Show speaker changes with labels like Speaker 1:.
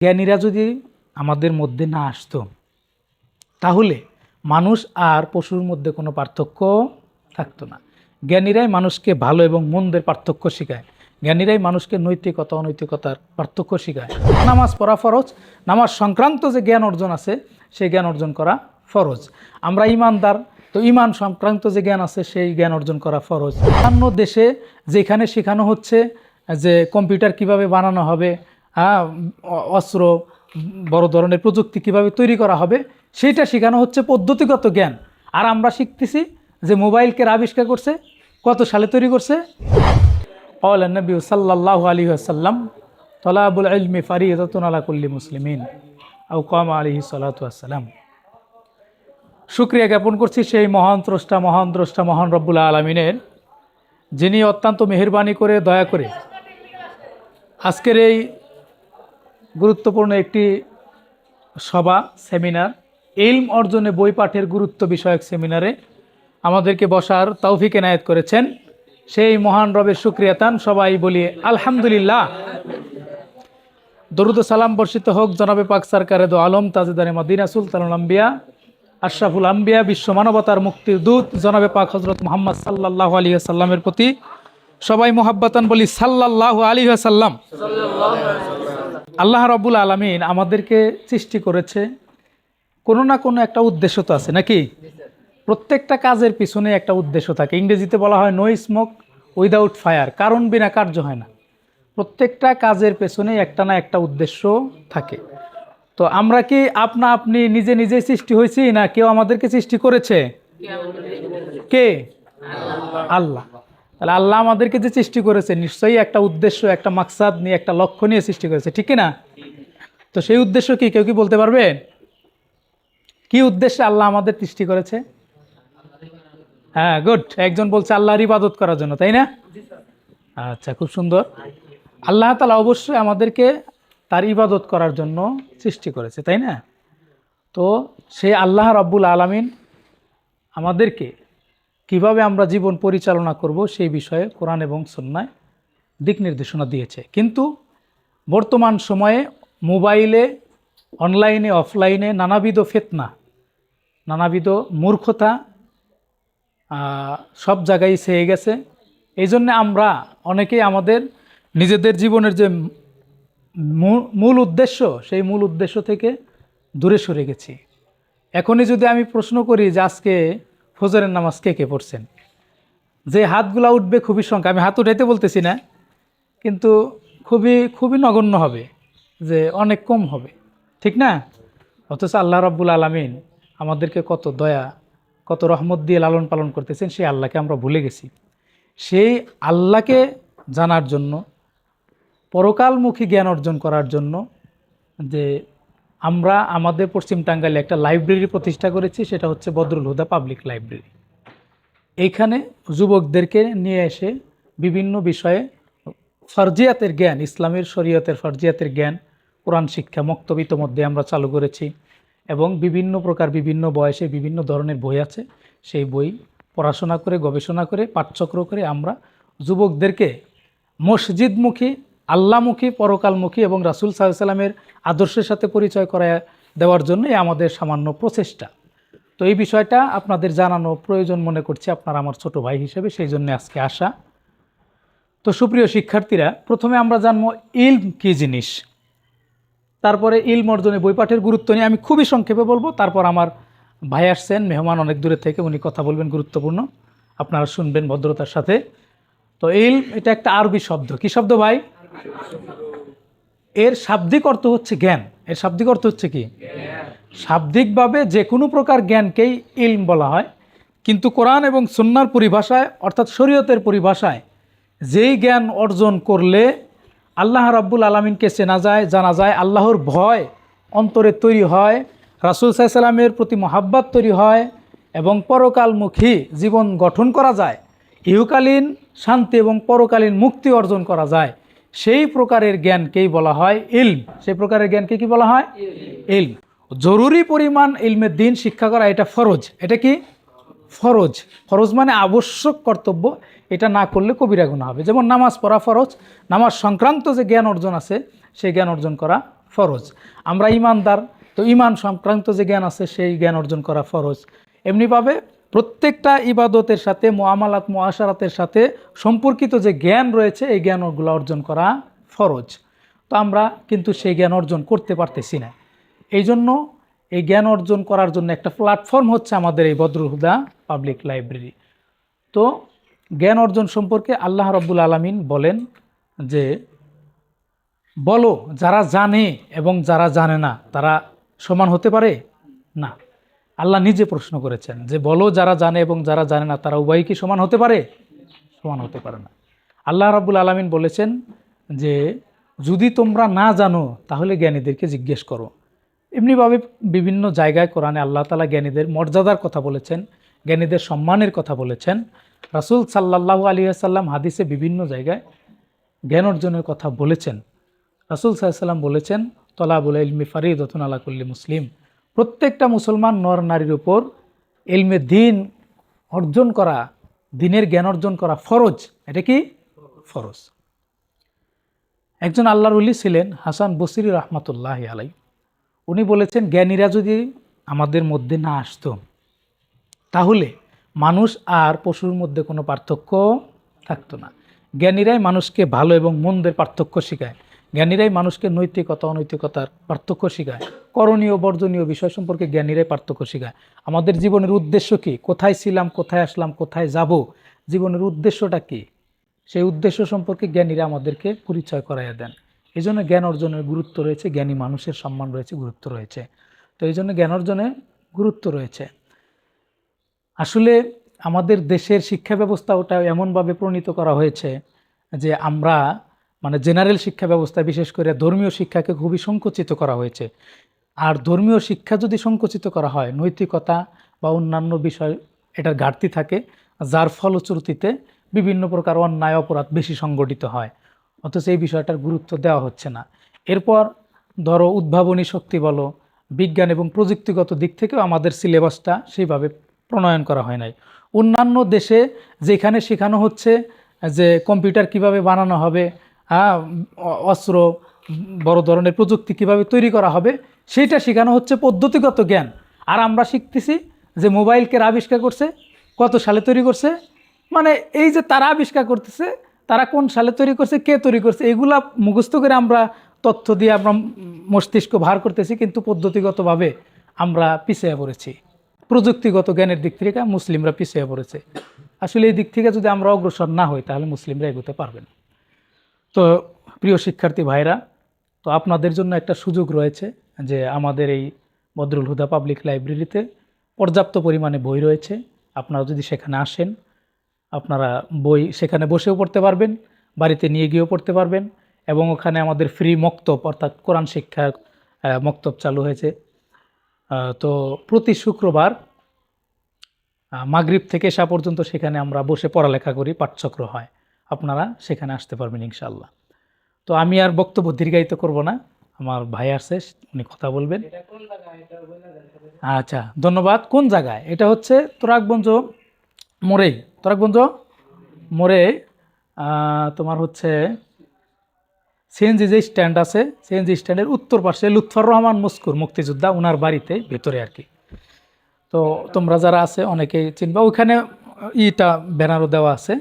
Speaker 1: জ্ঞানীরা যদি আমাদের মধ্যে না আসতো তাহলে মানুষ আর পশুর মধ্যে কোনো পার্থক্য থাকতো না। জ্ঞানীরাই মানুষকে ভালো এবং মন্দের পার্থক্য শেখায়, জ্ঞানীরাই মানুষকে নৈতিকতা অনৈতিকতার পার্থক্য শেখায়। নামাজ পড়া ফরজ, নামাজ সংক্রান্ত যে জ্ঞান অর্জন আছে সেই জ্ঞান অর্জন করা ফরজ। আমরা ইমানদার, তো ইমান সংক্রান্ত যে জ্ঞান আছে সেই জ্ঞান অর্জন করা ফরজ। অন্য দেশে যেখানে শেখানো হচ্ছে যে কম্পিউটার কিভাবে বানানো হবে, অস্ত্র, বড় ধরনের প্রযুক্তি কিভাবে তৈরি করা হবে, সেইটা শেখানো হচ্ছে পদ্ধতিগত জ্ঞান। আর আমরা শিখতেছি যে মোবাইলকে আবিষ্কার করছে কত সালে তৈরি করছে। ক্বালা নবী সাল্লাল্লাহু আলাইহি ওয়াসাল্লাম তালাবুল ইলমি ফারিদাতুন আলা কুল্লি মুসলিমিন আও ক্বামা আলাইহি সাল্লাতু ওয়াসসালাম। শুকরিয়া জ্ঞাপন করছি সেই মহান দ্রষ্টা মহান রব্বুল আলামিনের, যিনি অত্যন্ত মেহেরবানি করে দয়া করে আজকের এই গুরুত্বপূর্ণ একটি সভা, সেমিনার, ইলম অর্জনে বই পাঠের গুরুত্ব বিষয়ক সেমিনারে আমাদেরকে বসার তৌফিক এনায়েত করেছেন। সেই মহান রবের শুকরিয়াতান সবাই বলি আলহামদুলিল্লাহ। দরুদ ও সালাম বর্ষিত হোক জনাবে পাক সরকারে দো আলম তাজদারে মদিনা সুলতানুল আম্বিয়া আশরাফুল আম্বিয়া বিশ্ব মানবতার মুক্তির দূত জনাবে পাক হযরত মুহাম্মদ সাল্লাল্লাহু আলাইহি ওয়াসাল্লামের প্রতি। সবাই মুহাব্বাতান বলি সাল্লাল্লাহু আলাইহি ওয়াসাল্লাম। আল্লাহ রাব্বুল আলামিন আমাদেরকে সৃষ্টি করেছে, কোনো না কোনো একটা উদ্দেশ্য তো আছে নাকি? প্রত্যেকটা কাজের পিছনে একটা উদ্দেশ্য থাকে। ইংরেজিতে বলা হয় নো স্মোক উইদাউট ফায়ার, কারণ বিনা কার্য হয় না। প্রত্যেকটা কাজের পেছনে একটা না একটা উদ্দেশ্য থাকে। তো আমরা কি আপনি নিজে নিজে সৃষ্টি হয়েছি, না কেউ আমাদেরকে সৃষ্টি করেছে? কে? আল্লাহ। তাহলে আল্লাহ আমাদেরকে যে সৃষ্টি করেছে নিশ্চয়ই একটা উদ্দেশ্য, একটা মাকসাদ নিয়ে, একটা লক্ষ্য নিয়ে সৃষ্টি করেছে, ঠিক না? তো সেই উদ্দেশ্য কি কেউ কি বলতে পারবে? কি উদ্দেশ্যে আল্লাহ আমাদের সৃষ্টি করেছে? হ্যাঁ, গুড। একজন বলছে আল্লাহর ইবাদত করার জন্য, তাই না? আচ্ছা, খুব সুন্দর। আল্লাহ তাআলা অবশ্যই আমাদেরকে তার ইবাদত করার জন্য সৃষ্টি করেছে, তাই না? তো সেই আল্লাহ রাব্বুল আলামিন আমাদেরকে কিভাবে আমরা জীবন পরিচালনা করব সেই বিষয়ে কোরআন এবং সুন্নাহয় দিক নির্দেশনা দিয়েছে। কিন্তু বর্তমান সময়ে মোবাইলে, অনলাইনে, অফলাইনে নানাবিধ ফিতনা, নানাবিধ মূর্খতা সব জায়গায় ছেয়ে গেছে। এই জন্যে আমরা অনেকেই আমাদের নিজেদের জীবনের যে মূল উদ্দেশ্য, সেই মূল উদ্দেশ্য থেকে দূরে সরে গেছি। এখনই যদি আমি প্রশ্ন করি যে আজকে ফজরের নামাজ কে কে পড়ছেন, যে হাতগুলা উঠবে খুবই সংখ্যা। আমি হাত উঠাইতে বলতেছি না, কিন্তু খুবই নগণ্য হবে, যে অনেক কম হবে, ঠিক না? অথচ আল্লাহ রাব্বুল আলামিন আমাদেরকে কত দয়া, কত রহমত দিয়ে লালন পালন করতেছেন, সেই আল্লাহকে আমরা ভুলে গেছি। সেই আল্লাহকে জানার জন্য, পরকালমুখী জ্ঞান অর্জন করার জন্য যে আমরা আমাদের পশ্চিম টাঙ্গাইলে একটা লাইব্রেরি প্রতিষ্ঠা করেছি, সেটা হচ্ছে বদরুল হুদা পাবলিক লাইব্রেরি। এইখানে যুবকদেরকে নিয়ে এসে বিভিন্ন বিষয়ে ফরজিয়াতের জ্ঞান, ইসলামের শরীয়তের ফরজিয়াতের জ্ঞান, কোরআন শিক্ষা মক্তব ইতোমধ্যে আমরা চালু করেছি, এবং বিভিন্ন প্রকার বিভিন্ন বয়সে বিভিন্ন ধরনের বই আছে। সেই বই পড়াশোনা করে, গবেষণা করে, পাঠচক্র করে আমরা যুবকদেরকে মসজিদমুখী, আল্লাহমুখী, পরকালমুখী এবং রাসূল সাল্লাল্লাহু আলাইহি সাল্লামের আদর্শের সাথে পরিচয় করায় দেওয়ার জন্যই আমাদের সামান্য প্রচেষ্টা। তো এই বিষয়টা আপনাদের জানানো প্রয়োজন মনে করছি, আপনারা আমার ছোট ভাই হিসেবে, সেই জন্য আজকে আসা। তো সুপ্রিয় শিক্ষার্থীরা, প্রথমে আমরা জানবো ইলম কী জিনিস, তারপরে ইলম অর্জনে বইপাঠের গুরুত্ব নিয়ে আমি খুবই সংক্ষেপে বলবো। তারপর আমার ভাই আসছেন, মেহমান অনেক দূরে থেকে, উনি কথা বলবেন গুরুত্বপূর্ণ, আপনারা শুনবেন ভদ্রতার সাথে। তো ইলম এটা একটা আরবি শব্দ। কি শব্দ ভাই? এর শাব্দিক অর্থ হচ্ছে জ্ঞান। এর শাব্দিক অর্থ হচ্ছে কি? শাব্দিকভাবে যে কোনো প্রকার জ্ঞানকেই ইলম বলা হয়, কিন্তু কোরআন এবং সুন্নাহর পরিভাষায়, অর্থাৎ শরীয়তের পরিভাষায়, যেই জ্ঞান অর্জন করলে আল্লাহ রাব্বুল আলামিনকে চেনা যায়, জানা যায়, আল্লাহর ভয় অন্তরে তৈরি হয়, রাসূল সাল্লাল্লাহু আলাইহি সাল্লামের প্রতি মহাব্বত তৈরি হয়, এবং পরকালমুখী জীবন গঠন করা যায়, ইহকালীন শান্তি এবং পরকালীন মুক্তি অর্জন করা যায়, সেই প্রকারের জ্ঞানকেই বলা হয় ইলম। সেই প্রকারের জ্ঞানকে কি বলা হয়? ইলম। জরুরি পরিমাণ ইলমের দিন শিক্ষা করা, এটা ফরজ। এটা কি? ফরজ। ফরজ মানে আবশ্যক কর্তব্য, এটা না করলে কবিরা গুনাহ হবে। যেমন নামাজ পড়া ফরজ, নামাজ সংক্রান্ত যে জ্ঞান অর্জন আছে সেই জ্ঞান অর্জন করা ফরজ। আমরা ইমানদার, তো ইমান সংক্রান্ত যে জ্ঞান আছে সেই জ্ঞান অর্জন করা ফরজ। এমনিভাবে প্রত্যেকটা ইবাদতের সাথে মুআমালাত মুআশারাতের সাথে সম্পর্কিত যে জ্ঞান রয়েছে এই জ্ঞানগুলো অর্জন করা ফরজ। তো আমরা কিন্তু সেই জ্ঞান অর্জন করতে পারতেছি না। এই জন্য এই জ্ঞান অর্জন করার জন্য একটা প্ল্যাটফর্ম হচ্ছে আমাদের এই বদরুল হুদা পাবলিক লাইব্রেরি। তো জ্ঞান অর্জন সম্পর্কে আল্লাহ রাব্বুল আলামিন বলেন যে, বলো যারা জানে এবং যারা জানে না তারা সমান হতে পারে না। আল্লাহ নিজে প্রশ্ন করেছেন যে বলো যারা জানে এবং যারা জানে না তারা উভয় কি সমান হতে পারে? সমান হতে পারে না। আল্লাহ রাব্বুল আলামিন বলেছেন যে যদি তোমরা না জানো তাহলে জ্ঞানীদেরকে জিজ্ঞেস করো। এমনিভাবে বিভিন্ন জায়গায় কোরআনে আল্লাহ তাআলা জ্ঞানীদের মর্যাদার কথা বলেছেন, জ্ঞানীদের সম্মানের কথা বলেছেন। রাসূল সাল্লাল্লাহু আলাইহি ওয়াসাল্লাম হাদিসে বিভিন্ন জায়গায় জ্ঞান অর্জনের কথা বলেছেন। রাসূল সাল্লাল্লাহু আলাইহি ওয়াসাল্লাম বলেছেন, তলাবুল ইলমি ফারিদাতুন আলা কুল্লি মুসলিম, প্রত্যেকটা মুসলমান নর নারীর উপর ইলমে দ্বীন অর্জন করা, দ্বীনের জ্ঞান অর্জন করা ফরজ। এটা কি ফরজ। একজন আল্লাহর ওলি ছিলেন হাসান বসরি রাহমাতুল্লাহি আলাইহি। উনি বলেছেন জ্ঞানীরা যদি আমাদের মধ্যে না আসতো তাহলে মানুষ আর পশুর মধ্যে কোনো পার্থক্য থাকতো না। জ্ঞানীরাই মানুষকে ভালো এবং মন্দের পার্থক্য শেখায়, জ্ঞানীরাই মানুষকে নৈতিকতা অনৈতিকতার পার্থক্য শেখায়, করণীয় বর্জনীয় বিষয় সম্পর্কে জ্ঞানীরাই পার্থক্য শেখায়। আমাদের জীবনের উদ্দেশ্য কি, কোথায় ছিলাম, কোথায় আসলাম, কোথায় যাব, জীবনের উদ্দেশ্যটা কি, সেই উদ্দেশ্য সম্পর্কে জ্ঞানীরা আমাদেরকে পরিচয় করাইয়া দেন। এই জন্য জ্ঞান অর্জনের গুরুত্ব রয়েছে, জ্ঞানী মানুষের সম্মান রয়েছে, গুরুত্ব রয়েছে। তো এই জন্য জ্ঞান অর্জনে গুরুত্ব রয়েছে। আসলে আমাদের দেশের শিক্ষা ব্যবস্থা ওটা এমনভাবে প্রণীত করা হয়েছে যে আমরা মানে জেনারেল শিক্ষা ব্যবস্থা, বিশেষ করে ধর্মীয় শিক্ষাকে খুবই সংকুচিত করা হয়েছে। আর ধর্মীয় শিক্ষা যদি সংকুচিত করা হয়, নৈতিকতা বা অন্যান্য বিষয় এটার ঘাটতি থাকে, যার ফলশ্রুতিতে বিভিন্ন প্রকার অন্যায় অপরাধ বেশি সংগঠিত হয়, অথচ এই বিষয়টার গুরুত্ব দেওয়া হচ্ছে না। এরপর ধরো উদ্ভাবনী শক্তি বলো, বিজ্ঞান এবং প্রযুক্তিগত দিক থেকেও আমাদের সিলেবাসটা সেইভাবে প্রণয়ন করা হয় নাই। অন্যান্য দেশে যেখানে শেখানো হচ্ছে যে কম্পিউটার কিভাবে বানানো হবে, অস্ত্র, বড় ধরনের প্রযুক্তি কিভাবে তৈরি করা হবে, সেইটা শেখানো হচ্ছে পদ্ধতিগত জ্ঞান। আর আমরা শিখতেছি যে মোবাইলকে আবিষ্কার করছে, কত সালে তৈরি করছে, মানে এই যে তারা আবিষ্কার করতেছে, তারা কোন সালে তৈরি করছে, কে তৈরি করছে, এগুলা মুখস্থ করে আমরা তথ্য দিয়ে আমরা মস্তিষ্ক ভার করতেছি, কিন্তু পদ্ধতিগতভাবে আমরা পিছিয়ে পড়েছি। প্রযুক্তিগত জ্ঞানের দিক থেকে মুসলিমরা পিছিয়ে পড়েছে। আসলে এই দিক থেকে যদি আমরা অগ্রসর না হই তাহলে মুসলিমরা এগোতে পারবেন। তো প্রিয় শিক্ষার্থী ভাইরা, তো আপনাদের জন্য একটা সুযোগ রয়েছে যে আমাদের এই বদরুল হুদা পাবলিক লাইব্রেরিতে পর্যাপ্ত পরিমাণে বই রয়েছে। আপনারা যদি সেখানে আসেন, আপনারা বই সেখানে বসেও পড়তে পারবেন, বাড়িতে নিয়ে গিয়েও পড়তে পারবেন। এবং ওখানে আমাদের ফ্রি মক্তব অর্থাৎ কোরআন শিক্ষার মক্তব চালু হয়েছে। তো প্রতি শুক্রবার মাগরিব থেকে এশা পর্যন্ত সেখানে আমরা বসে পড়ালেখা করি, পাঠচক্র হয়। আপনারা সেখানে আসতে পারবেন ইনশাআল্লাহ। তো আমি আর বক্তব্য দীর্ঘায়িত করব না, আমার ভাই আছে, উনি কথা বলবেন। আচ্ছা, ধন্যবাদ। কোন জায়গায়? এটা হচ্ছে তোরাকগঞ্জ মোড়ে, তোরাকগঞ্জ মোড়ে তোমার হচ্ছে সিএনজি যে স্ট্যান্ড আছে, সিএনজি স্ট্যান্ডের উত্তর পাশে লুৎফর রহমান মস্কুর মুক্তিযোদ্ধা, ওনার বাড়িতে ভেতরে আর কি। তো তোমরা যারা আছে অনেকেই চিনবা, ওইখানে ব্যানারও দেওয়া আছে।